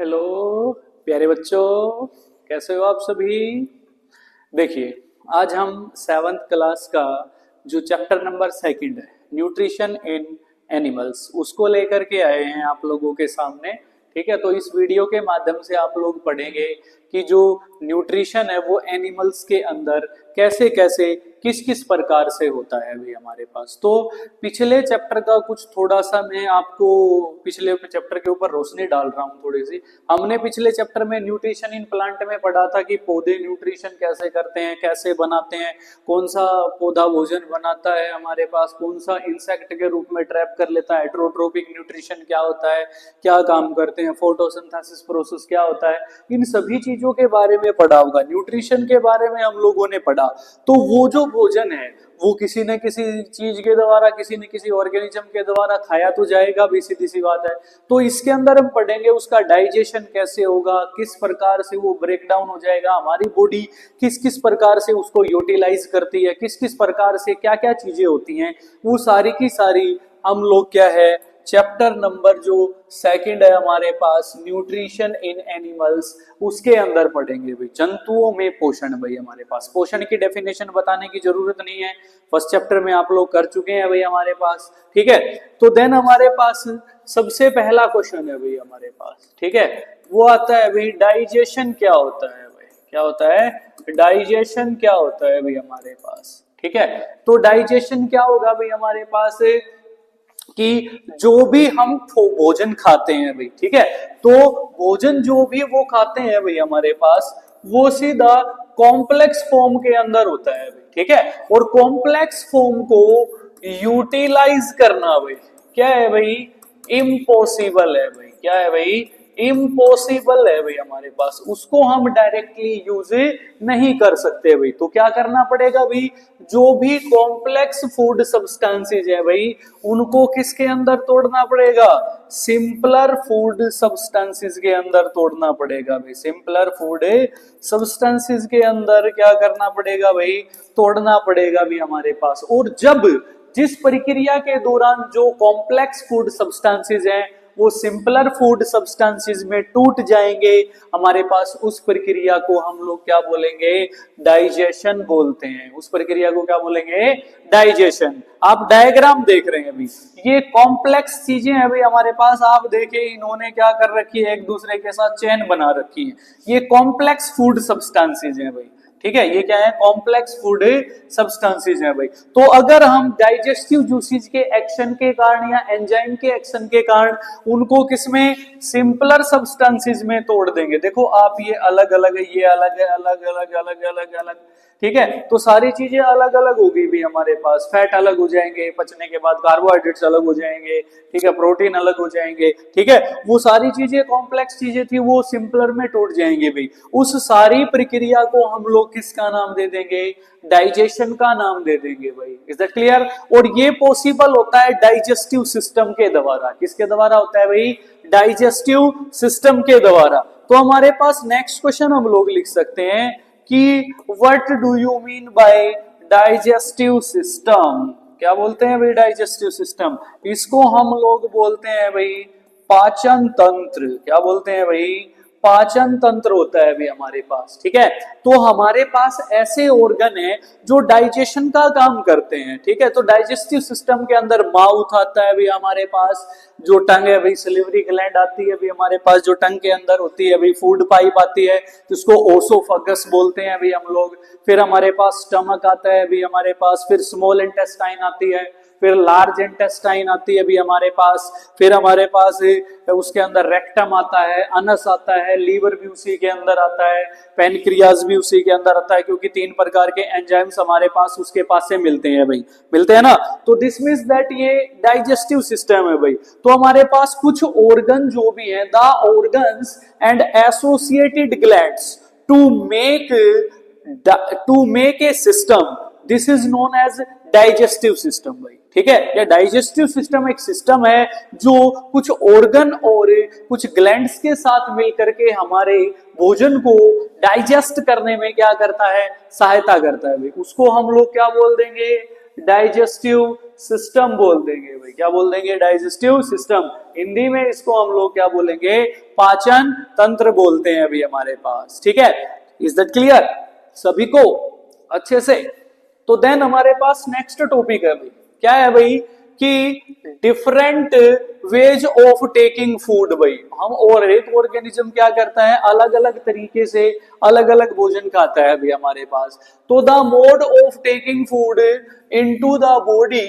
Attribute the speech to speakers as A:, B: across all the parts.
A: Hello प्यारे बच्चों, कैसे हो आप सभी। देखिए, आज हम 7th क्लास का जो चैप्टर नंबर 2 है, न्यूट्रिशन इन एनिमल्स, उसको लेकर के आए हैं आप लोगों के सामने। ठीक है, तो इस वीडियो के माध्यम से आप लोग पढ़ेंगे कि जो न्यूट्रिशन है वो एनिमल्स के अंदर कैसे कैसे किस किस प्रकार से होता है अभी हमारे पास। तो पिछले चैप्टर का कुछ थोड़ा सा मैं आपको पिछले चैप्टर के ऊपर रोशनी डाल रहा हूँ थोड़ी सी। हमने पिछले चैप्टर में न्यूट्रिशन इन प्लांट में पढ़ा था कि पौधे न्यूट्रिशन कैसे करते हैं, कैसे बनाते हैं, कौन सा पौधा भोजन बनाता है हमारे पास, कौन सा इंसेक्ट के रूप में ट्रैप कर लेता है, हेटेरोट्रोपिक न्यूट्रिशन क्या होता है, क्या काम करते हैं, फोटोसिंथेसिस प्रोसेस क्या होता है, इन सभी चीजों के बारे में पढ़ा होगा। न्यूट्रिशन के बारे में हम लोगों ने पढ़ा। तो वो जो भोजन है वो किसी न किसी चीज के द्वारा, किसी न किसी ऑर्गेनिज्म के द्वारा खाया तो जाएगा भी, सीधी सी बात है। तो इसके अंदर हम पढ़ेंगे उसका डाइजेशन कैसे होगा, किस प्रकार से वो ब्रेक डाउन हो जाएगा, हमारी बॉडी किस किस प्रकार से उसको यूटिलाइज करती है, किस किस प्रकार से क्या क्या चीजें होती हैं, वो सारी की सारी हम लोग क्या है चैप्टर नंबर जो 2 है हमारे पास, न्यूट्रिशन इन एनिमल्स, उसके अंदर पढ़ेंगे भाई। जंतुओं में पोषण, भाई हमारे पास पोषण की डेफिनेशन बताने की जरूरत नहीं है, फर्स्ट चैप्टर में आप लोग कर चुके हैं भाई हमारे पास। ठीक है, तो देन हमारे पास सबसे पहला क्वेश्चन है भाई हमारे पास। ठीक है, वो आता है भाई डाइजेशन क्या होता है भाई, क्या होता है डाइजेशन, क्या होता है भाई हमारे पास। ठीक है, तो डाइजेशन क्या होगा भाई हमारे पास कि जो भी हम भोजन खाते हैं भाई, ठीक है, तो भोजन जो भी वो खाते हैं भाई हमारे पास, वो सीधा कॉम्प्लेक्स फॉर्म के अंदर होता है भाई। ठीक है, और कॉम्प्लेक्स फॉर्म को यूटिलाइज करना भाई क्या है भाई, इम्पॉसिबल है भाई। क्या है भाई, इम्पॉसिबल है भाई हमारे पास, उसको हम डायरेक्टली यूज नहीं कर सकते भाई। तो क्या करना पड़ेगा भाई, जो भी कॉम्प्लेक्स फूड सब्सटेंसेस है भाई, उनको किसके अंदर तोड़ना पड़ेगा, सिंपलर फूड सब्सटेंसेस के अंदर तोड़ना पड़ेगा भाई। सिंपलर फूड सब्सटेंसेस के अंदर क्या करना पड़ेगा भाई, तोड़ना पड़ेगा भी हमारे पास। और जब जिस प्रक्रिया के दौरान जो कॉम्प्लेक्स फूड सब्सटेंसेस हैं वो सिंपलर फूड सब्सटेंसेस में टूट जाएंगे हमारे पास, उस प्रक्रिया को हम लोग क्या बोलेंगे, डाइजेशन बोलते हैं। उस प्रक्रिया को क्या बोलेंगे, डाइजेशन। आप डायग्राम देख रहे हैं अभी, ये कॉम्प्लेक्स चीजें हैं भाई हमारे पास। आप देखें इन्होंने क्या कर रखी है, एक दूसरे के साथ चेन बना रखी है, ये कॉम्प्लेक्स फूड सब्सटेंसेस हैं भाई। ठीक है, ये क्या है, कॉम्प्लेक्स फूड सब्सटेंसेस है भाई। तो अगर हम डाइजेस्टिव जूसेस के एक्शन के कारण या एंजाइम के एक्शन के कारण उनको किसमें, सिंपलर सब्सटेंसेस में तोड़ देंगे। देखो आप, ये अलग अलग है, ये अलग है, अलग अलग अलग अलग अलग, ठीक है, तो सारी चीजें अलग अलग होगी भी हमारे पास। फैट अलग हो जाएंगे पचने के बाद, कार्बोहाइड्रेट्स अलग हो जाएंगे, ठीक है, प्रोटीन अलग हो जाएंगे, ठीक है, वो सारी चीजें कॉम्प्लेक्स चीजें थी वो सिंपलर में टूट जाएंगे भाई। उस सारी प्रक्रिया को हम लोग किसका नाम दे देंगे, डाइजेशन का नाम दे देंगे भाई। Is that clear. और ये पॉसिबल होता है डाइजेस्टिव सिस्टम के द्वारा। किसके द्वारा होता है भाई, डाइजेस्टिव सिस्टम के द्वारा। तो हमारे पास नेक्स्ट क्वेश्चन हम लोग लिख सकते हैं कि what do you mean by digestive system. क्या बोलते हैं भाई डाइजेस्टिव सिस्टम, इसको हम लोग बोलते हैं भाई पाचन तंत्र। क्या बोलते हैं भाई, पाचन तंत्र होता है भी हमारे पास। ठीक है, तो हमारे पास ऐसे ऑर्गन है जो डाइजेशन का काम करते हैं। ठीक है, तो डाइजेस्टिव सिस्टम के अंदर माउथ आता है भी हमारे पास, जो टंग है भाई सलिवरी ग्लैंड आती है भी हमारे पास, जो टंग के अंदर होती है भाई फूड पाइप आती है जिसको ओसोफेगस बोलते हैं भी हम लोग। फिर हमारे पास स्टमक आता है भी हमारे पास, फिर स्मॉल इंटेस्टाइन आती है, फिर लार्ज इंटेस्टाइन आती है भी हमारे पास, फिर हमारे पास उसके अंदर रेक्टम आता है, अनस आता है, लीवर भी उसी के अंदर आता है, पेनक्रियाज भी उसी के अंदर आता है, क्योंकि 3 प्रकार के एंजाइम्स हमारे पास उसके पास से मिलते हैं भाई, मिलते हैं ना। तो दिस मींस दैट ये डाइजेस्टिव सिस्टम है भाई। तो हमारे पास कुछ ऑर्गन जो भी हैं, the organs and associated glands to make a system, this is known as digestive system भाई। ठीक है, यह डाइजेस्टिव सिस्टम एक सिस्टम है जो कुछ ऑर्गन और कुछ ग्लैंड्स के साथ मिलकर के हमारे भोजन को डाइजेस्ट करने में क्या करता है, सहायता करता है भाई। उसको हम लोग क्या बोल देंगे, डाइजेस्टिव सिस्टम बोल देंगे भाई। क्या बोल देंगे? Digestive system. हिंदी में इसको हम लोग क्या बोलेंगे? पाचन तंत्र बोलते हैं अभी हमारे पास। ठीक है, इज दैट क्लियर सभी को अच्छे से? तो देन हमारे पास नेक्स्ट टॉपिक है भाई, क्या है भाई कि different ways of taking food. भाई हम और एक ऑर्गेनिज्म क्या करता है, अलग अलग तरीके से अलग अलग भोजन खाता है अभी हमारे पास। तो the mode of taking food into the body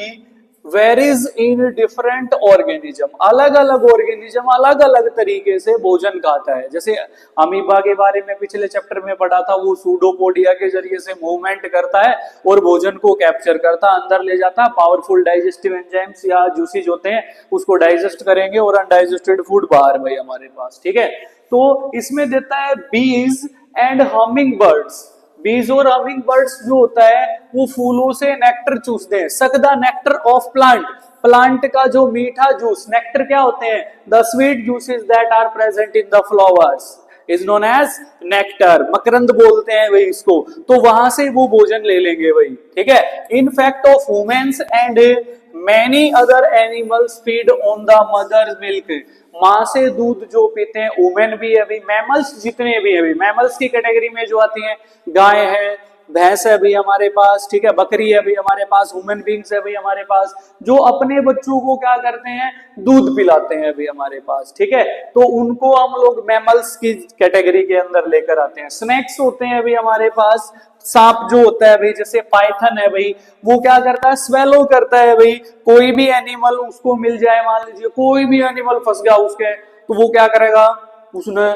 A: varies in different organism. अलग अलग ऑर्गेनिज्म अलग अलग तरीके से भोजन खाता है। जैसे अमीबा के बारे में पिछले चैप्टर में पढ़ा था, वो सूडोपोडिया के जरिए से मूवमेंट करता है और भोजन को कैप्चर करता है, अंदर ले जाता है। पावरफुल डाइजेस्टिव एंजाइम्स या जूसीज होते हैं, उसको डाइजेस्ट करेंगे और अनडाइजेस्टेड फूड बाहर भाई हमारे पास। ठीक है, तो इसमें देता है बीज एंड हमिंग बर्ड्स। बीज और हमिंग बर्ड्स जो होता है वो फूलों से नेक्टर चूसते हैं। Suck the nectar of plant. Plant का जो मीठा जूस, नेक्टर क्या होते हैं? The sweet juices that are present in the flowers is known as nectar. मकरंद बोलते हैं भाई इसको। तो वहां से वो भोजन ले लेंगे भाई। ठीक है, in fact of womens and many other animals feed on the mother milk. माँ से दूध जो पीते हैं वुमेन भी है, मैमल्स जितने भी है, मैमल्स की कैटेगरी में जो आती हैं, गाय है, भैंस है भी हमारे पास। ठीक है, बकरी है भी हमारे पास, ह्यूमन बींग्स है भी हमारे पास, जो अपने बच्चों को क्या करते हैं? दूध पिलाते हैं भी हमारे पास। ठीक है, तो उनको हम लोग मैमल्स की कैटेगरी के अंदर लेकर आते हैं। स्नेक्स होते हैं भी हमारे पास। सांप जो होता है भाई, जैसे पाइथन है भाई, वो क्या करता है? स्वेलो करता है भाई। कोई भी एनिमल उसको मिल जाए, मान लीजिए कोई भी एनिमल फंस गया उसके, तो वो क्या करेगा? उसने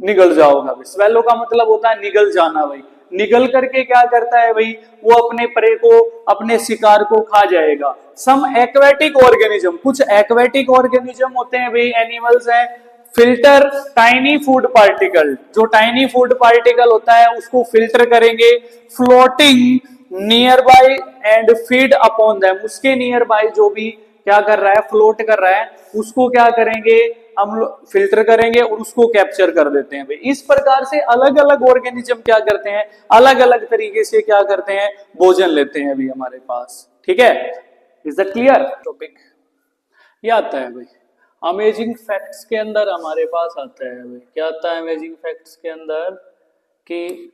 A: निगल जाओगा। स्वेलो का मतलब होता है निगल जाना भाई। निगल करके क्या करता है भाई? वो अपने प्रे को, अपने शिकार को खा जाएगा। सम एक्वेटिक ऑर्गेनिज्म, कुछ एक्वेटिक ऑर्गेनिज्म होते हैं भाई, एनिमल्स हैं। फिल्टर टाइनी फूड पार्टिकल, जो टाइनी फूड पार्टिकल होता है उसको फिल्टर करेंगे। Floating near by and feed upon them. उसके नियर बाय जो भी क्या कर रहा है? फ्लोट कर रहा है, उसको क्या करेंगे? हम फिल्टर करेंगे और उसको कैप्चर कर देते हैं भाई। इस प्रकार से अलग अलग ऑर्गेनिज्म क्या करते हैं? अलग अलग तरीके से क्या करते हैं? भोजन लेते हैं अभी हमारे पास। ठीक है, इज दैट क्लियर टॉपिक? ये आता है भाई अमेजिंग फैक्ट्स के अंदर हमारे पास आता है भाई। क्या आता है अमेजिंग फैक्ट्स के अंदर? कि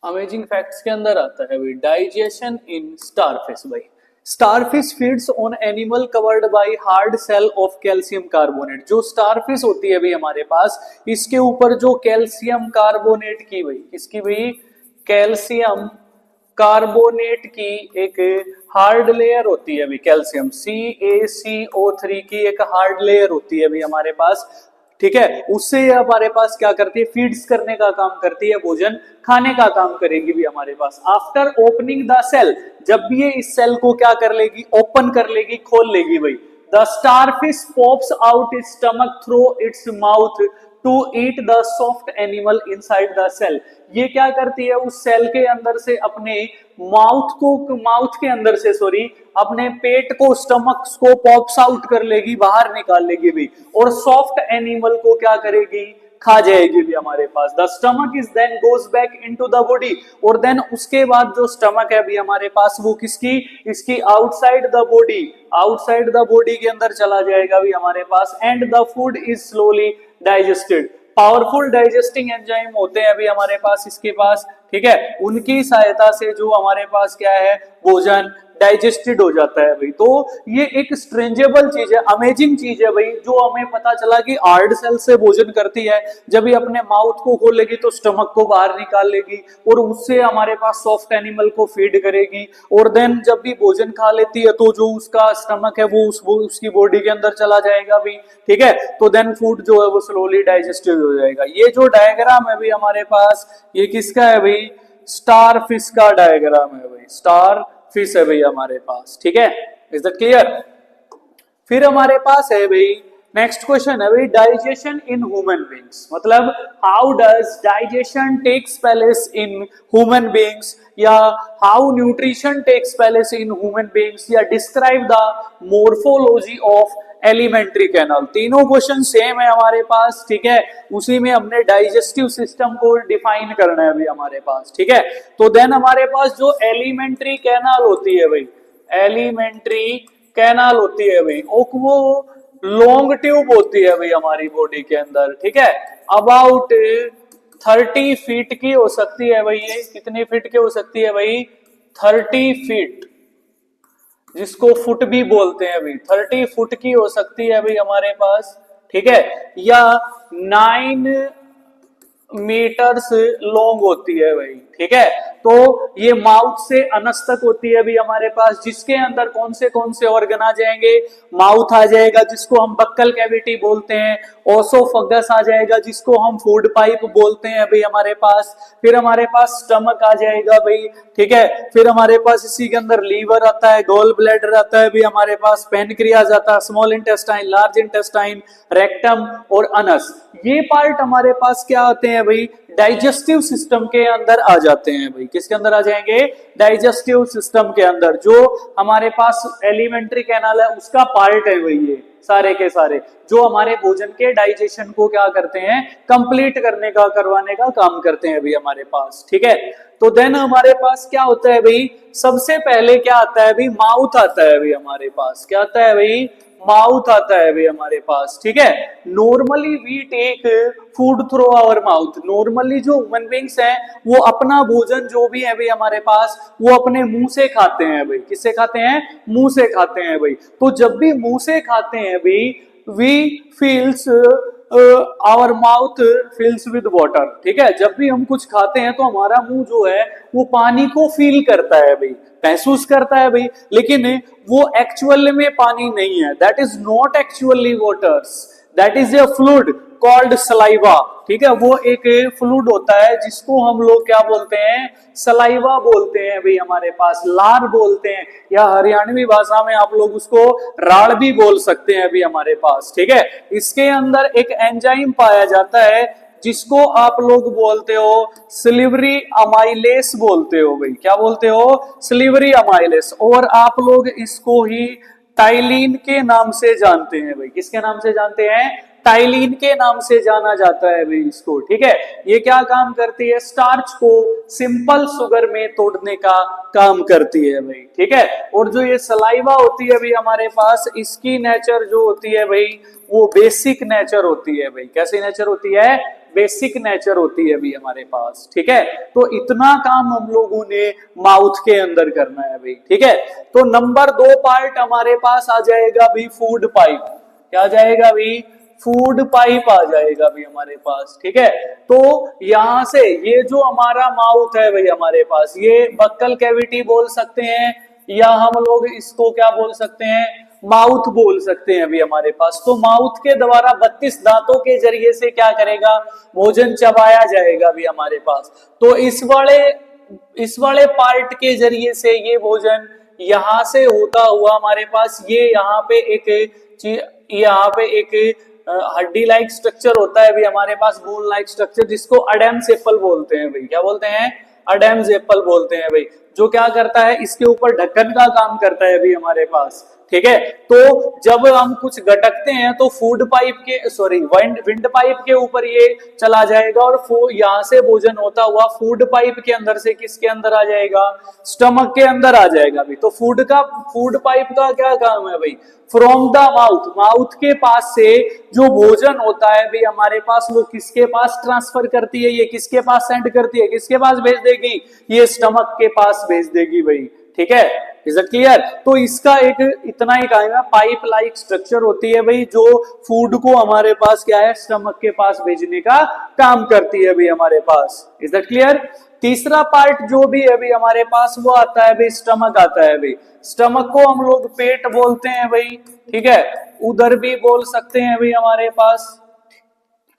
A: अमेजिंग फैक्ट्स के अंदर आता है भाई डाइजेशन इन स्टारफिश। भाई starfish feeds on animal covered by hard shell of calcium carbonate. जो स्टारफिश होती है भाई हमारे पास, इसके ऊपर जो कैल्शियम कार्बोनेट की भाई, इसकी भाई कैल्शियम कार्बोनेट की एक हार्ड लेयर होती है अभी, कैल्शियम CaCO3 की एक हार्ड लेयर होती है अभी हमारे पास। ठीक है, उससे हमारे पास क्या करती है? फीड्स करने का काम करती है, भोजन खाने का काम करेगी भी हमारे पास। आफ्टर ओपनिंग द सेल, जब भी ये इस सेल को क्या कर लेगी? ओपन कर लेगी, खोल लेगी भाई। The starfish pops out its stomach through its mouth to eat the soft animal inside the shell. ये क्या करती है? उस सेल के अंदर से अपने माउथ के अंदर से अपने पेट को, स्टमक को पॉप्स आउट कर लेगी, बाहर निकाल लेगी भी, और सॉफ्ट एनिमल को क्या करेगी? खा जाएगी भी हमारे पास। The stomach is then goes back into the body. और देन उसके बाद जो स्टमक है भी हमारे पास, वो किसकी? इसकी outside the body, outside the body के अंदर चला जाएगा भी हमारे पास। And the food is slowly digested. Powerful digesting enzyme होते हैं अभी हमारे पास इसके पास। ठीक है, उनकी सहायता से जो हमारे पास क्या है? भोजन डाइजेस्टेड हो जाता है भाई। तो ये एक स्ट्रेंजेबल चीज है, अमेजिंग चीज है भाई, जो हमें पता चला कि हार्ड सेल से भोजन करती है। जब ये अपने माउथ को खोलेगी तो स्टमक को बाहर निकाल लेगी और उससे हमारे पास सॉफ्ट एनिमल को फीड करेगी। और देन जब भी भोजन खा लेती है तो जो उसका स्टमक है वो उसकी बॉडी के अंदर चला जाएगा भी। ठीक है, तो देन फूड जो है वो स्लोली डाइजेस्टेड हो जाएगा। ये जो डायग्राम है भाई हमारे पास, ये किसका है भाई? स्टार फिश का डायग्राम है भाई, स्टार फिश है भाई हमारे पास। ठीक है, इज दैट क्लियर? फिर हमारे पास है भाई नेक्स्ट क्वेश्चन है भाई डाइजेशन इन ह्यूमन बींग्स। मतलब how does digestion takes place in human beings, या how nutrition takes place in human beings, या describe the morphology of alimentary canal. तीनों क्वेश्चन सेम है हमारे पास, ठीक है। उसी में हमने डाइजेस्टिव सिस्टम को डिफाइन करना है अभी हमारे पास, ठीक है। तो देन हमारे पास जो एलिमेंट्री कैनाल होती है भाई, एलिमेंट्री कैनाल होती है भाई, वो लॉन्ग ट्यूब होती है भाई हमारी बॉडी के अंदर, ठीक है। अबाउट 30 फीट की हो सकती है भाई। ये कितने फीट की हो सकती है भाई? 30 फीट, जिसको फुट भी बोलते हैं भाई। 30 फुट की हो सकती है भाई हमारे पास, ठीक है। या 9 मीटर्स लॉन्ग होती है भाई, ठीक है। तो ये माउथ से अनस तक होती है अभी हमारे पास, जिसके अंदर कौन से ऑर्गन आ जाएंगे? माउथ आ जाएगा, जिसको हम बक्कल कैविटी बोलते हैं। ओसोफगस आ जाएगा, जिसको हम फूड पाइप बोलते हैं अभी हमारे पास। फिर हमारे पास स्टमक आ जाएगा भाई, ठीक है। फिर हमारे पास इसी के अंदर लीवर आता है, गॉल ब्लैडर आता है भी हमारे पास, पेनक्रियाज आता है, small intestine, large intestine, rectum और अनस। ये पार्ट हमारे पास क्या होते हैं भाई? डाइजेस्टिव सिस्टम के अंदर आ जाते हैं भाई। किसके अंदर आ जाएंगे? डाइजेस्टिव सिस्टम के अंदर। जो हमारे पास एलिमेंट्री कैनाल है उसका पार्ट है भाई, ये सारे के सारे जो हमारे भोजन के डाइजेशन को क्या करते हैं? कंप्लीट करने का, करवाने का काम करते हैं भाई हमारे पास, ठीक है। तो देन हमारे पास क्या होता है भाई? सबसे पहले क्या आता है भाई? माउथ आता है भाई हमारे पास। क्या आता है भाई? माउथ आता है भाई हमारे पास, ठीक है। Normally we take food through our mouth. Normally जो ह्यूमन बींग्स हैं वो अपना भोजन जो भी है भाई हमारे पास, वो अपने मुंह से खाते हैं भाई। किससे खाते हैं? मुंह से खाते हैं भाई। तो जब भी मुंह से खाते हैं भाई, we fills our mouth fills with water, ठीक है। जब भी हम कुछ खाते हैं तो हमारा मुंह जो है वो पानी को फील करता है भाई, महसूस करता है भाई। लेकिन वो एक्चुअल में पानी नहीं है। That is not actually waters, that is a fluid called saliva, ठीक है। वो एक फ्लूइड होता है जिसको हम लोग क्या बोलते हैं? सलाइवा बोलते हैं भाई हमारे पास, लार बोलते हैं, या हरियाणवी भाषा में आप लोग उसको राड़ भी बोल सकते हैं अभी हमारे पास, ठीक है। इसके अंदर एक एंजाइम पाया जाता है जिसको आप लोग बोलते हो सिलिवरी अमाइलेस बोलते हो भाई। क्या बोलते हो? सिलिवरी अमाइलेस। और आप लोग इसको ही टाइलिन के नाम से जानते हैं भाई। किसके नाम से जानते हैं? टाइलिन के नाम से जाना जाता है भाई इसको, ठीक है। ये क्या काम करती है? स्टार्च को सिंपल शुगर में तोड़ने का काम करती है भाई, ठीक है। और जो ये सलाइवा होती है भाई हमारे पास, इसकी नेचर जो होती है भाई वो बेसिक नेचर होती है भाई। कैसी नेचर होती है? बेसिक नेचर होती है भाई हमारे पास, ठीक है। तो इतना काम हम लोगों ने माउथ के अंदर करना है भाई, ठीक है। तो नंबर 2 पार्ट हमारे पास आ जाएगा भाई फूड पाइप। क्या आ जाएगा भाई? फूड पाइप आ जाएगा भाई हमारे पास, ठीक है। तो यहां से ये जो हमारा माउथ है भाई हमारे पास, ये बक्कल कैविटी बोल सकते हैं, या हम लोग इसको क्या बोल सकते हैं? माउथ बोल सकते हैं अभी हमारे पास। तो माउथ के द्वारा 32 दांतों के जरिए से क्या करेगा? भोजन चबाया जाएगा अभी हमारे पास। तो इस वाले पार्ट के जरिए से ये भोजन यहां से होता हुआ हमारे पास, ये यहाँ पे एक हड्डी लाइक स्ट्रक्चर होता है अभी हमारे पास, बोन लाइक स्ट्रक्चर, जिसको अडेम्स एप्पल बोलते हैं भाई। क्या बोलते हैं? अडेम्स एप्पल बोलते हैं भाई। जो क्या करता है? इसके ऊपर ढक्कन का काम करता है अभी हमारे पास, ठीक है। तो जब हम कुछ गटकते हैं तो फूड पाइप के विंड पाइप के ऊपर ये चला जाएगा, और यहां से भोजन होता हुआ फूड पाइप के अंदर से किसके अंदर आ जाएगा? स्टमक के अंदर आ जाएगा भाई। तो फूड पाइप का क्या काम है भाई? फ्रॉम द माउथ के पास से जो भोजन होता है भाई हमारे पास, वो किसके पास ट्रांसफर करती है? ये किसके पास सेंड करती है? किसके पास भेज देगी? ये स्टमक के पास भेज देगी भाई, ठीक है। Is it clear? तो इसका एक इतना ही काम है, पाइप लाइक स्ट्रक्चर होती है भाई, जो फूड को हमारे पास क्या है? स्टमक के पास भेजने का काम करती है भाई हमारे पास। Is that clear? तीसरा पार्ट जो भी है भाई हमारे पास, वो आता है भाई स्टमक आता है भाई। स्टमक को हम लोग पेट बोलते हैं भाई, ठीक है। उदर भी बोल सकते हैं भाई हमारे पास,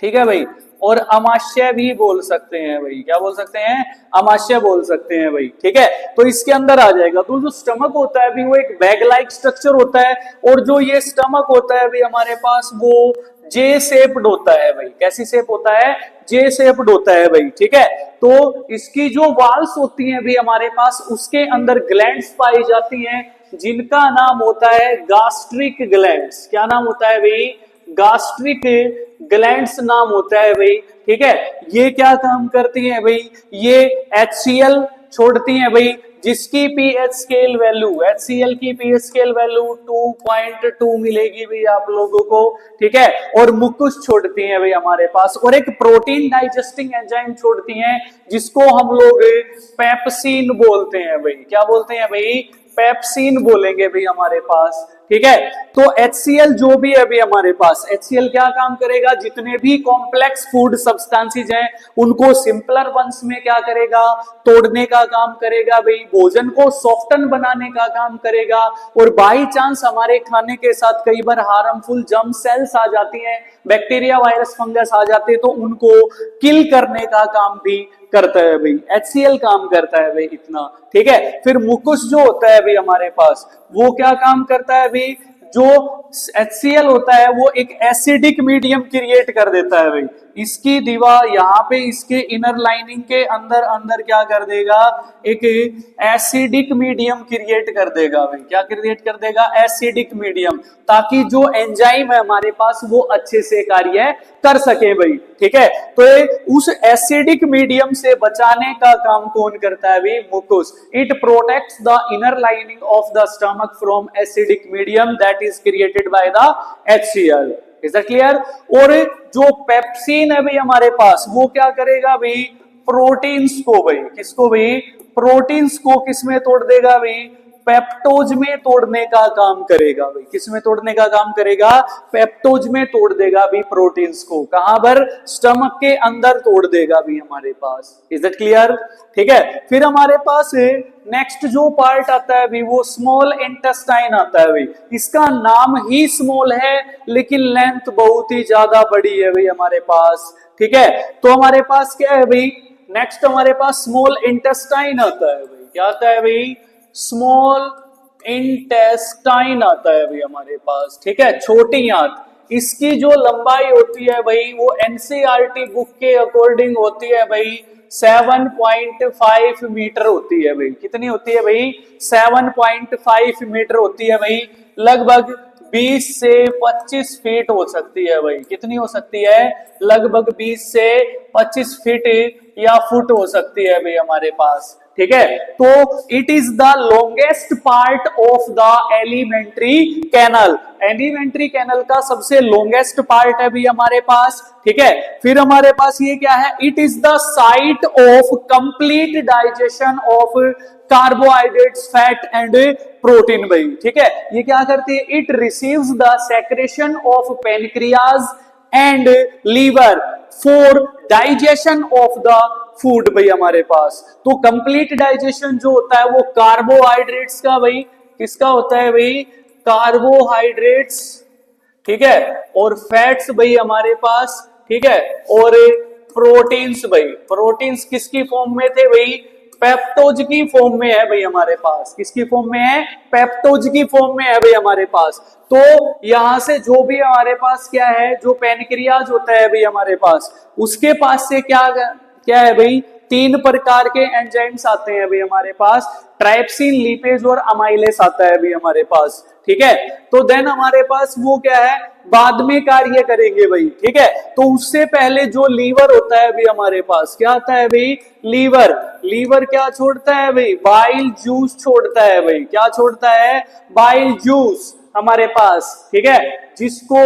A: ठीक है भाई। और अमाशय भी बोल सकते हैं भाई। क्या बोल सकते हैं? अमाशय बोल सकते हैं भाई, ठीक है। तो इसके अंदर आ जाएगा। तो जो स्टमक होता है भाई वो एक बैग लाइक स्ट्रक्चर होता है, और जो ये स्टमक होता है भाई हमारे पास, वो जे शेप्ड होता है भाई। कैसी शेप होता है? जे शेप्ड होता है भाई, ठीक है। तो इसकी जो वाल्स होती हैं भाई हमारे पास, उसके अंदर ग्लैंड्स पाई जाती हैं, जिनका नाम होता है गास्ट्रिक ग्लैंड्स। क्या नाम होता है भाई? गास्ट्रिक ग्लैंड्स नाम होता है भाई। ठीक है, ये क्या काम करती हैं भाई? ये HCl छोड़ती हैं भाई, जिसकी पीएच स्केल वैल्यू, HCl की पीएच स्केल वैल्यू 2.2 मिलेगी भाई आप लोगों को। ठीक है, और मुकुस छोड़ती हैं भाई हमारे पास, और एक प्रोटीन डाइजेस्टिंग एंजाइम छोड़ती हैं जिसको हम लोग पेप्सिन बोलते हैं भाई। क्या बोलते हैं भाई? पेप्सिन बोलेंगे भाई हमारे पास। ठीक है, तो HCl जो भी है अभी हमारे पास, HCl क्या काम करेगा? जितने भी कॉम्प्लेक्स फूड सब्सटेंसेस हैं उनको सिंपलर वंस में क्या करेगा? तोड़ने का काम करेगा भाई, भोजन को सॉफ्टन बनाने का काम करेगा, और बाई चांस हमारे खाने के साथ कई बार हार्मफुल जर्म सेल्स आ जाती हैं, बैक्टीरिया वायरस फंगस आ जाते हैं, तो उनको किल करने का काम भी करता है भाई, HCl काम करता है भाई इतना। ठीक है, फिर मुकुस जो होता है भाई हमारे पास, वो क्या काम करता है भाई? जो HCl होता है वो एक एसिडिक मीडियम क्रिएट कर देता है भाई। इसकी दीवार यहाँ पे इसके इनर लाइनिंग के अंदर अंदर क्या कर देगा? एक एसिडिक मीडियम क्रिएट कर देगा भाई। क्या क्रिएट कर देगा? एसिडिक मीडियम, ताकि जो एंजाइम है हमारे पास वो अच्छे से कार्य कर सके भाई। ठीक है, तो उस एसिडिक मीडियम से बचाने का काम कौन करता है भाई? Mucus. It protects the inner lining of the stomach from acidic medium that is created by the HCl। Is that clear? और जो पेप्सिन है भाई हमारे पास, वो क्या करेगा भाई? प्रोटीन्स को भाई, किसको भाई? प्रोटीन्स को किस में तोड़ देगा भाई? पेप्टोज में तोड़ने का काम करेगा भाई। किस में तोड़ने का काम करेगा? पेप्टोज में तोड़ देगा भी प्रोटीन्स को। कहां पर? स्टमक के अंदर तोड़ देगा भी हमारे पास। Is that clear? ठीक है, फिर हमारे पास नेक्स्ट जो पार्ट आता है भी वो स्मॉल इंटेस्टाइन आता है भाई। इसका नाम ही स्मॉल है लेकिन लेंथ बहुत ही ज्यादा बड़ी है भाई हमारे पास। ठीक है, तो हमारे पास क्या है भाई? नेक्स्ट हमारे पास स्मॉल इंटेस्टाइन आता है भाई। क्या आता है भाई? स्मॉल इंटेस्टाइन आता है भाई हमारे पास। ठीक है, छोटी आंत। इसकी जो लंबाई होती है भाई वो NCERT बुक के अकॉर्डिंग होती है भाई 7.5 मीटर होती है भाई। कितनी होती है भाई? 7.5 मीटर होती है भाई। लगभग 20 से 25 फीट हो सकती है भाई। कितनी हो सकती है? लगभग 20 से 25 फीट या फुट हो सकती है भाई हमारे पास। ठीक है, तो it is the longest part of the alimentary canal. Alimentary canal का सबसे लॉन्गेस्ट पार्ट है भी हमारे पास। ठीक है, फिर हमारे पास ये क्या है? It is the site of complete digestion of carbohydrates, fat and protein भाई। ठीक है, ये क्या करती है? It receives the secretion of pancreas and liver for digestion of the food भाई हमारे पास। तो कंप्लीट डाइजेशन जो होता है वो कार्बोहाइड्रेट्स का भाई, किसका होता है भाई? कार्बोहाइड्रेट्स। ठीक है, और फैट्स भाई हमारे पास। ठीक है, और प्रोटीन्स भाई। प्रोटीन्स किसकी फॉर्म में थे भाई? पेप्टोज की फॉर्म में है भाई हमारे पास। किसकी फॉर्म में है? पेप्टोज की फॉर्म में है भाई हमारे पास। तो यहां से जो भी हमारे पास क्या है, जो पेनक्रियाज होता है भाई हमारे पास, उसके पास से क्या क्या है भाई? 3 प्रकार के एंजाइम्स आते हैं भाई हमारे पास। ट्राइप्सिन, लिपेज और अमाइलेस आता है भाई हमारे पास। ठीक है, तो देन हमारे पास वो क्या है? बाद में कार्य करेंगे भाई। ठीक है, तो उससे पहले जो लीवर होता है भाई हमारे पास, क्या आता है भाई? लीवर। लीवर क्या छोड़ता है भाई? बाइल जूस छोड़ता है भाई। क्या छोड़ता है? बाइल जूस हमारे पास। ठीक है, जिसको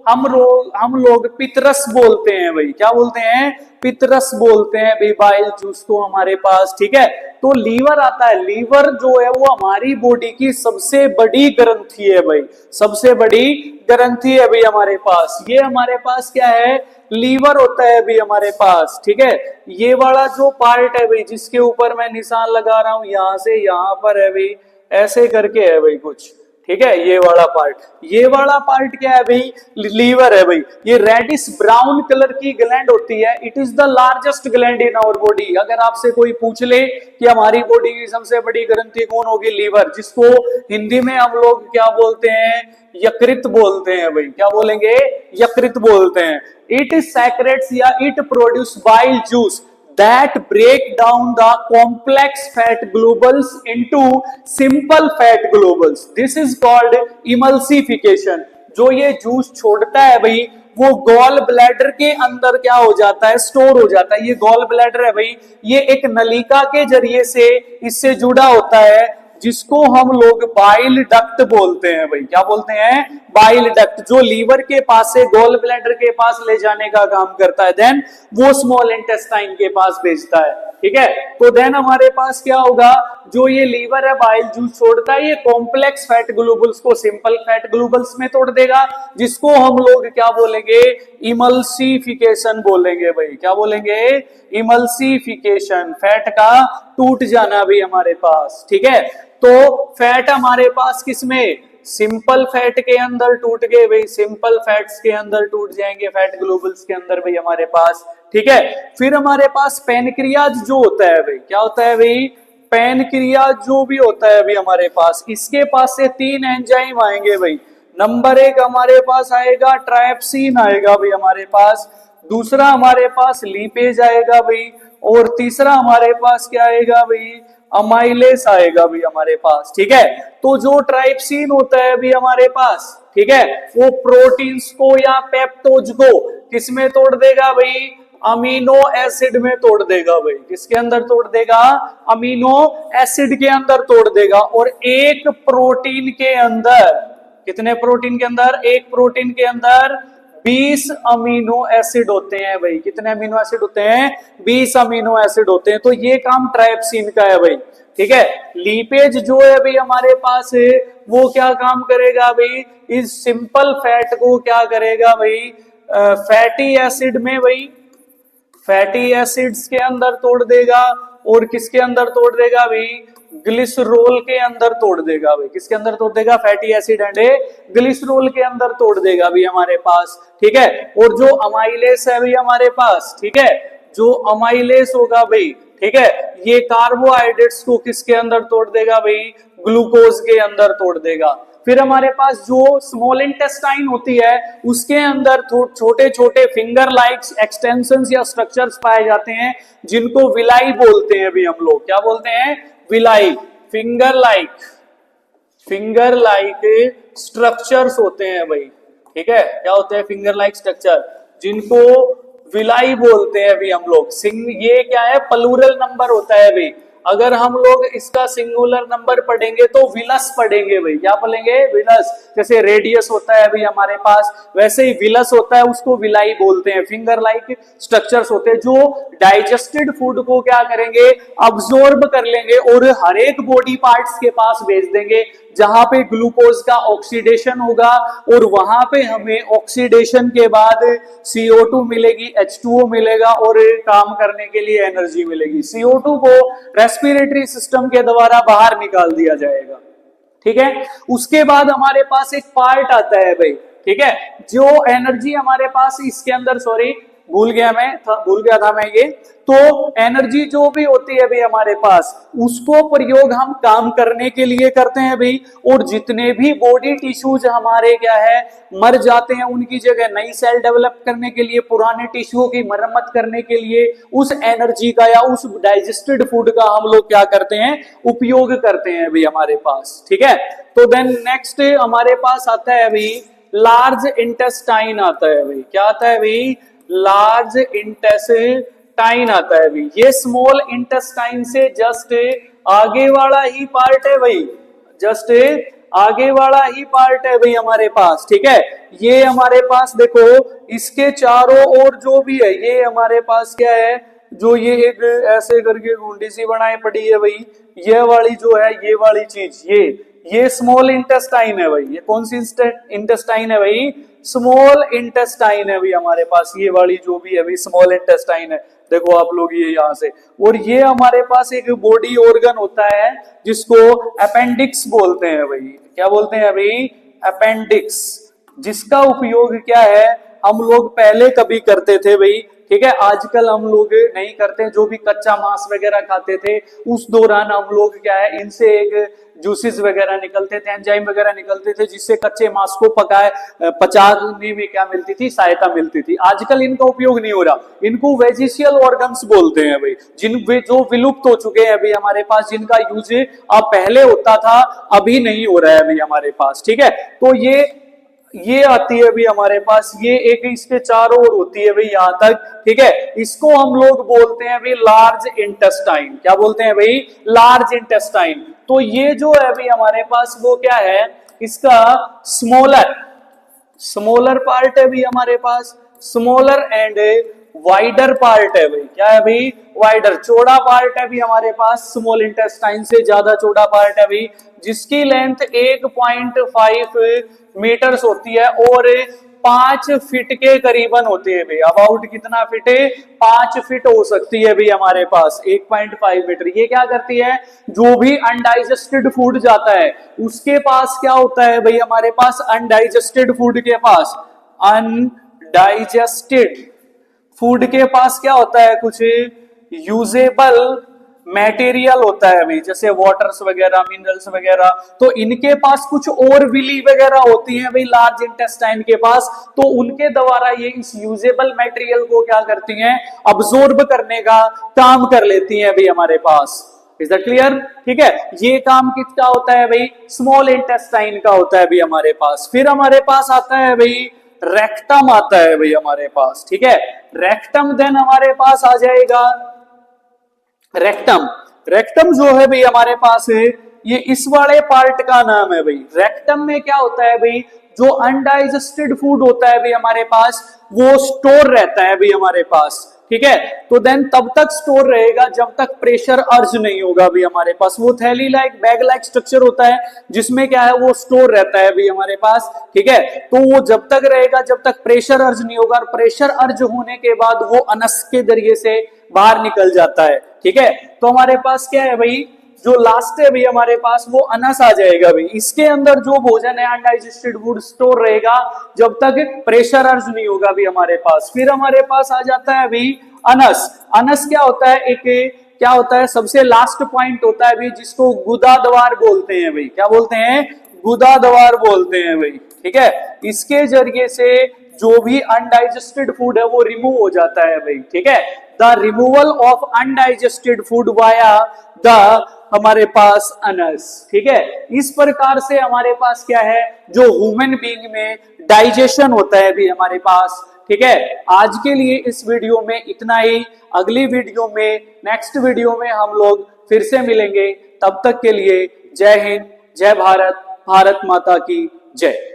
A: हम लोग पितरस बोलते हैं भाई। क्या बोलते हैं? पितरस बोलते हैं भाई बाइल जूस को हमारे पास। ठीक है, तो लीवर आता है। लीवर जो है वो हमारी बॉडी की सबसे बड़ी ग्रंथि है भाई। सबसे बड़ी ग्रंथि है भाई हमारे पास। ये हमारे पास क्या है? लीवर होता है भाई हमारे पास। ठीक है, ये वाला जो पार्ट है भाई जिसके ऊपर मैं निशान लगा रहा हूं, यहां से यहां पर है भाई, ऐसे करके है भाई कुछ। ठीक है, ये वाला पार्ट, ये वाला पार्ट क्या है भाई? लीवर है भाई। ये रेडिश ब्राउन कलर की ग्लैंड होती है। It is the largest gland in our body. अगर आपसे कोई पूछ ले कि हमारी बॉडी की सबसे बड़ी ग्रंथि कौन होगी? लीवर, जिसको हिंदी में हम लोग क्या बोलते हैं? यकृत बोलते हैं भाई। क्या बोलेंगे? यकृत बोलते हैं। इट सेक्रेट्स या it produce bile juice that break down the complex fat globules into simple fat globules. This is called emulsification. जो ये जूस छोड़ता है भाई वो गॉल ब्लैडर के अंदर क्या हो जाता है, स्टोर हो जाता है। ये गॉल ब्लैडर है भाई, ये एक नलिका के जरिए से इससे जुड़ा होता है, जिसको हम लोग बाइल डक्ट बोलते हैं भाई। क्या बोलते हैं? बाइल डक्ट, जो लीवर के पास से गॉल ब्लैडर के पास ले जाने का काम करता है, देन वो स्मॉल इंटेस्टाइन के पास भेजता है। ठीक है, तो देन हमारे पास क्या होगा, जो ये लीवर है बाइल जूस छोड़ता है, ये कॉम्प्लेक्स फैट ग्लोबुल्स को सिंपल फैट ग्लोबुल्स में तोड़ देगा, जिसको हम लोग क्या बोलेंगे, इमल्सिफिकेशन बोलेंगे भाई। क्या बोलेंगे? इमल्सिफिकेशन, फैट का टूट जाना भी हमारे पास। ठीक है, तो फैट हमारे पास किसमें, सिंपल फैट के अंदर टूट गए भाई, सिंपल फैट्स के अंदर टूट जाएंगे, फैट ग्लोबुल्स के अंदर भाई हमारे पास। ठीक है, फिर हमारे पास पैनक्रियाज जो होता है भाई, क्या होता है भाई, पैनक्रियाज जो भी होता है भाई हमारे पास, इसके पास से 3 एंजाइम आएंगे भाई। नंबर 1 हमारे पास आएगा ट्राइप्सिन आएगा भाई हमारे पास, दूसरा हमारे पास लिपेज आएगा भाई, और तीसरा हमारे पास क्या आएगा भाई, अमाइलेस आएगा भी हमारे पास। ठीक है, तो जो ट्राइप्सिन होता है भी हमारे पास, ठीक है, वो प्रोटीन्स को या पेप्टोज को किसमें तोड़ देगा भाई, अमीनो एसिड में तोड़ देगा भाई। किसके अंदर तोड़ देगा? अमीनो एसिड के अंदर तोड़ देगा। और एक प्रोटीन के अंदर, कितने प्रोटीन के अंदर, एक प्रोटीन के अंदर 20 अमीनो एसिड होते हैं भाई। कितने अमीनो एसिड होते हैं? 20 अमीनो एसिड होते हैं। तो ये काम ट्राइप्सिन का है भाई। ठीक है, लीपेज जो है भाई हमारे पास है, वो क्या काम करेगा भाई, इस सिंपल फैट को क्या करेगा भाई, फैटी एसिड में भाई, फैटी एसिड्स के अंदर तोड़ देगा। और किसके अंदर तोड़ देगा भाई, ग्लिसरोल के अंदर तोड़ देगा भाई। किसके अंदर तोड़ देगा? फैटी एसिड एंड ग्लिसरोल के अंदर तोड़ देगा भी हमारे पास। ठीक है, और जो अमाइलेस है भाई हमारे पास, ठीक है, जो अमाइलेस होगा भाई, ठीक है, ये कार्बोहाइड्रेट्स को किसके अंदर तोड़ देगा भाई, ग्लूकोज के अंदर तोड़ देगा। फिर हमारे पास जो स्मॉल इंटेस्टाइन होती है, उसके अंदर छोटे छोटे फिंगर लाइक एक्सटेंशंस या स्ट्रक्चर्स पाए जाते हैं, जिनको विलाई बोलते हैं भी हम लोग। क्या बोलते हैं? विलाई। फिंगर लाइक स्ट्रक्चर्स होते हैं भाई। ठीक है, क्या होते हैं? फिंगर लाइक स्ट्रक्चर, जिनको विलाई बोलते हैं भी हम लोग। ये क्या है? प्लूरल नंबर होता है भाई। अगर हम लोग इसका सिंगुलर नंबर पढ़ेंगे तो विलस पढ़ेंगे भाई। क्या पढ़ेंगे? विलस। जैसे रेडियस होता है भाई हमारे पास, वैसे ही विलस होता है, उसको विलाई बोलते हैं। फिंगर लाइक स्ट्रक्चर्स होते हैं जो डाइजेस्टेड फूड को क्या करेंगे, अब्सॉर्ब कर लेंगे और हर एक बॉडी पार्ट्स के पास भेज देंगे, जहां पे ग्लूकोज का ऑक्सीडेशन होगा, और वहां पे हमें ऑक्सीडेशन के बाद CO2 मिलेगी, H2O मिलेगा, और काम करने के लिए एनर्जी मिलेगी। CO2 को रेस्पिरेटरी सिस्टम के द्वारा बाहर निकाल दिया जाएगा। ठीक है, उसके बाद हमारे पास एक पार्ट आता है भाई। ठीक है, जो एनर्जी हमारे पास इसके अंदर, सॉरी भूल गया था मैं ये, तो एनर्जी जो भी होती है भाई हमारे पास, उसको प्रयोग हम काम करने के लिए करते हैं भाई। और जितने भी बॉडी टिश्यूज हमारे क्या है, मर जाते हैं, उनकी जगह नई सेल डेवलप करने के लिए, पुराने टिश्यू की मरम्मत करने के लिए, उस एनर्जी का या उस डाइजेस्टेड फूड का हम लोग क्या करते हैं, उपयोग करते हैं भाई हमारे पास। ठीक है, तो देन नेक्स्ट हमारे पास आता है भाई लार्ज इंटेस्टाइन आता है भाई। क्या आता है भाई? लार्ज इंटेस्टाइन आता है भाई। ये स्मॉल इंटेस्टाइन से जस्ट आगे वाला ही पार्ट है भाई, जस्ट आगे वाला ही पार्ट है भाई हमारे पास। ठीक है, ये हमारे पास देखो, इसके चारों ओर जो भी है, ये हमारे पास क्या है, जो ये एक ऐसे करके गुंडी सी बनाई पड़ी है भाई, ये वाली जो है, ये वाली चीज, ये स्मॉल इंटेस्टाइन है भाई। ये कौन सी इंटेस्टाइन है भाई? स्मॉल इंटेस्टाइन है भाई हमारे पास। ये वाली जो भी है भाई स्मॉल इंटेस्टाइन है। देखो आप लोग ये यहाँ से, और ये हमारे पास एक बॉडी ऑर्गन होता है जिसको अपेंडिक्स बोलते हैं भाई। क्या बोलते हैं भाई? अपेंडिक्स। जिसका उपयोग क्या है, हम लोग पहले कभी करते थे भाई, ठीक है। आजकल हम लोग नहीं करते, जो भी कच्चा मांस वगैरह खाते थे उस दौरान हम लोग क्या है, इनसे एक जूसेस वगैरह निकलते थे, एंजाइम वगैरह निकलते थे, जिससे कच्चे मांस को पचाने में क्या मिलती थी, सहायता मिलती थी। आजकल इनका उपयोग नहीं हो रहा, इनको वेजिशियल ऑर्गन्स बोलते हैं भाई, जो विलुप्त हो चुके हैं अभी हमारे पास, जिनका यूज अब पहले होता था अभी नहीं हो रहा है अभी हमारे पास, ठीक है। तो ये आती है अभी हमारे पास, ये एक इसके चारों ओर होती है भाई यहां तक, ठीक है। इसको हम लोग बोलते हैं भाई लार्ज इंटेस्टाइन। क्या बोलते हैं भाई? Large intestine. तो ये जो है अभी हमारे पास वो क्या है, इसका स्मॉलर पार्ट है भी हमारे पास, स्मॉलर एंड वाइडर पार्ट है भाई। क्या है भाई? वाइडर, चौड़ा पार्ट है भी हमारे पास, स्मॉल इंटेस्टाइन से ज्यादा चौड़ा पार्ट है भाई, जिसकी लेंथ 1.5 मीटर्स होती है और 5 फीट के करीबन होती है भाई। अबाउट कितना फीट है? 5 फीट हो सकती है भाई हमारे पास, 1.5 मीटर। ये क्या करती है? जो भी अनडाइजेस्टेड फूड जाता है उसके पास क्या होता है भाई हमारे पास, अनडाइजेस्टेड फूड के पास, अनडाइजेस्टेड फूड के पास क्या होता है, कुछ यूजेबल मटेरियल होता है भाई, जैसे वाटर्स वगैरह, मिनरल्स वगैरह। तो इनके पास कुछ और विली वगैरह होती है भाई लार्ज इंटेस्टाइन के पास, तो उनके द्वारा ये इस यूजेबल मटेरियल को क्या करती हैं, अब्सॉर्ब करने का काम कर लेती हैं भाई हमारे पास। Is that clear? ठीक है। ये काम किसका होता है भाई? स्मॉल इंटेस्टाइन का होता है भाई हमारे पास। फिर हमारे पास आता है भाई रेक्टम, आता है भाई हमारे पास, ठीक है। रेक्टम देन हमारे पास आ जाएगा रेक्टम जो है भाई हमारे पास है, ये इस वाले पार्ट का नाम है भाई। रेक्टम में क्या होता है भाई, जो अनडाइजेस्टेड फूड होता है भाई हमारे पास, वो स्टोर रहता है भाई हमारे पास, ठीक है। तो देन तब तक स्टोर रहेगा जब तक प्रेशर अर्ज नहीं होगा भाई हमारे पास। वो थैली लाइक, बैग लाइक स्ट्रक्चर होता है जिसमें क्या है, वो स्टोर रहता है भाई हमारे पास, ठीक है। तो वो जब तक रहेगा जब तक प्रेशर अर्ज नहीं होगा, और प्रेशर अर्ज होने के बाद वो अनस के जरिए से बाहर निकल जाता है, ठीक है। तो हमारे पास क्या है भाई, जो लास्ट है भाई हमारे पास, वो अनस आ जाएगा भाई। इसके अंदर जो भोजन है अनडाइजेस्टेड फूड स्टोर रहेगा जब तक प्रेशर अर्ज नहीं होगा भाई हमारे पास। फिर हमारे पास आ जाता है भाई अनस। अनस क्या होता है, एक क्या होता है, सबसे लास्ट पॉइंट होता है भाई, जिसको गुदा द्वार बोलते हैं भाई। क्या बोलते हैं? गुदा द्वार बोलते हैं भाई, ठीक है। इसके जरिए से जो भी अनडाइजेस्टेड फूड है वो रिमूव हो जाता है भाई, ठीक है। The removal of undigested food via the हमारे पास अनस, ठीक है। इस प्रकार से हमारे पास क्या है, जो ह्यूमन बीइंग में डाइजेशन होता है भी हमारे पास, ठीक है। आज के लिए इस वीडियो में इतना ही। अगली वीडियो में, नेक्स्ट वीडियो में हम लोग फिर से मिलेंगे। तब तक के लिए जय हिंद, जय भारत, भारत माता की जय।